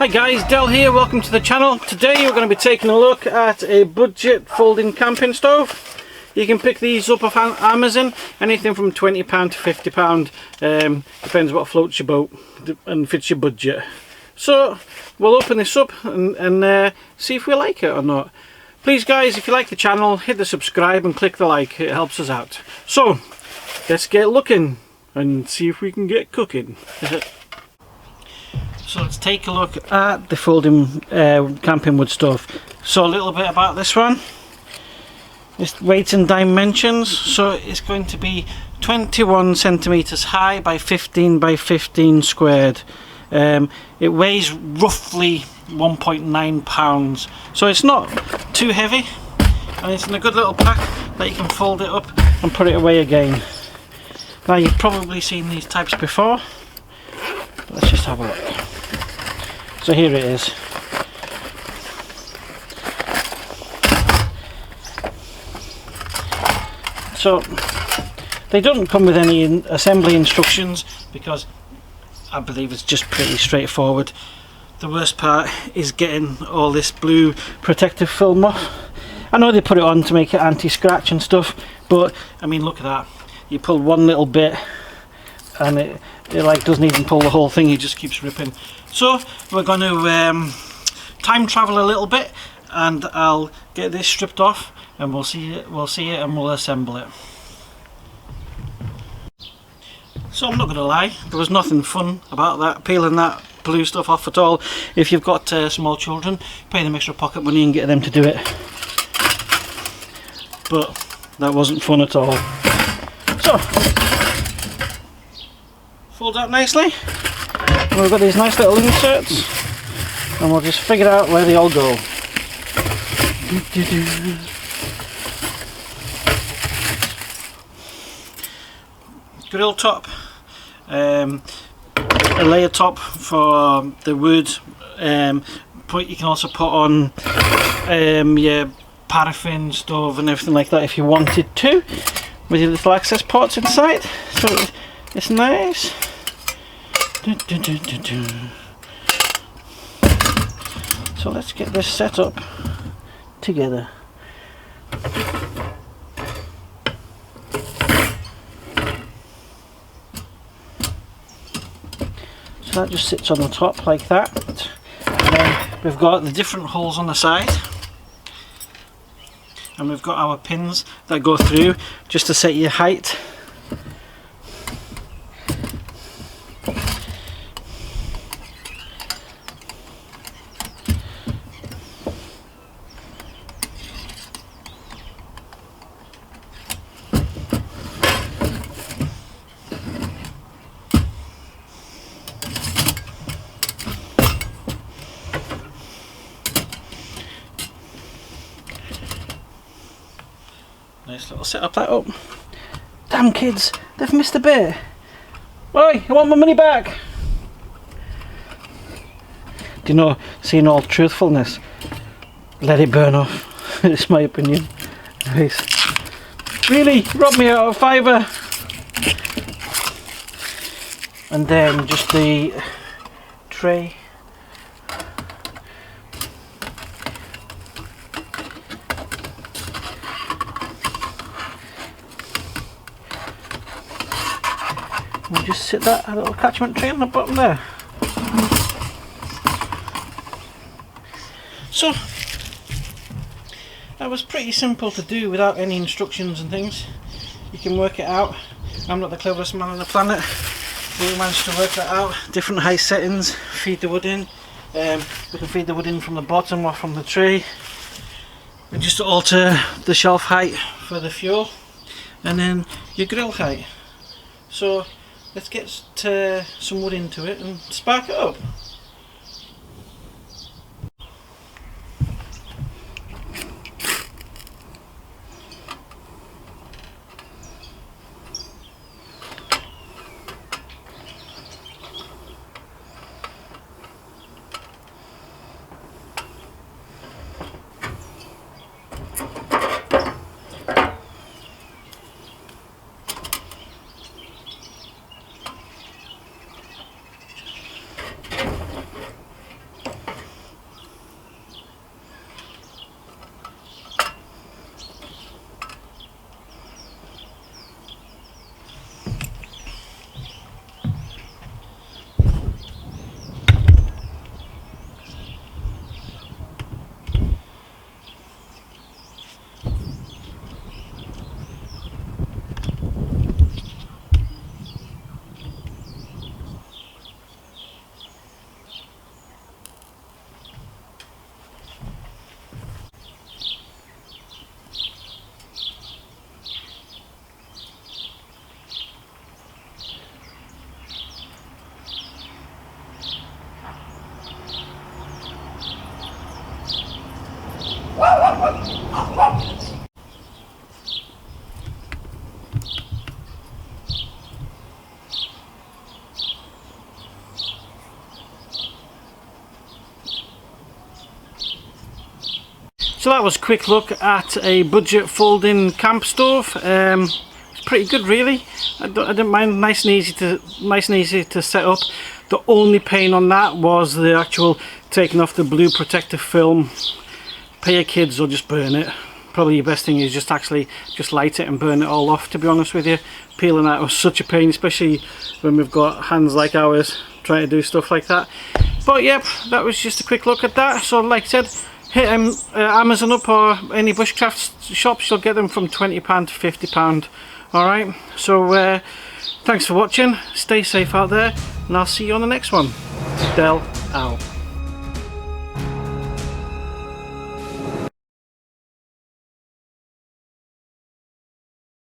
Hi guys, Del here, welcome to the channel. Today we're going to be taking a look at a budget folding camping stove. You can pick these up off Amazon, anything from £20 to £50, depends what floats your boat and fits your budget. So we'll open this up and see if we like it or not. Please guys, if you like the channel, hit the subscribe and click the like, it helps us out. So let's get looking and see if we can get cooking. So let's take a look at the folding camping wood stove. So a little bit about this one. Its weight and dimensions. So it's going to be 21 centimeters high by 15 by 15 squared. It weighs roughly 1.9 pounds. So it's not too heavy, and it's in a good little pack that you can fold it up and put it away again. Now you've probably seen these types before. Let's just have a look. So here it is. So they don't come with any assembly instructions because I believe it's just pretty straightforward. The worst part is getting all this blue protective film off. I know they put it on to make it anti-scratch and stuff, but I mean, look at that. You pull one little bit and it like doesn't even pull the whole thing, it just keeps ripping. So we're going to time travel a little bit, and I'll get this stripped off and we'll see it and we'll assemble it. So I'm not going to lie, there was nothing fun about that, peeling that blue stuff off at all. If you've got small children, pay them extra pocket money and get them to do it. But that wasn't fun at all. So fold out nicely, and we've got these nice little inserts, and we'll just figure out where they all go. Grill top, a layer top for the wood, you can also put on your paraffin stove and everything like that if you wanted to, with your little access ports inside, so it's nice. So let's get this set up together. So that just sits on the top like that, and then we've got the different holes on the side, and we've got our pins that go through just to set your height. Nice little setup that up. Damn kids, they've missed a bit. Oi, I want my money back. Do you know, seeing all truthfulness, let it burn off. It's my opinion. Nice. Really, robbed me out of £5. And then just the tray. We'll just sit that a little catchment tray on the bottom there. So that was pretty simple to do without any instructions and things. You can work it out. I'm not the cleverest man on the planet, but we managed to work that out. Different height settings, feed the wood in. We can feed the wood in from the bottom or from the tray, and just alter the shelf height for the fuel, and then your grill height. So let's get some wood into it and spark it up. So that was a quick look at a budget folding camp stove. It's pretty good, really. I didn't mind. Nice and easy to set up. The only pain on that was the actual taking off the blue protective film. Pay your kids or just burn it. Probably your best thing is just light it and burn it all off, to be honest with you. Peeling that was such a pain, especially when we've got hands like ours trying to do stuff like that. But yep, that was just a quick look at that. So like I said, hit Amazon up or any Bushcraft shops, you'll get them from £20 to £50. Alright, so thanks for watching, stay safe out there, and I'll see you on the next one. Del out.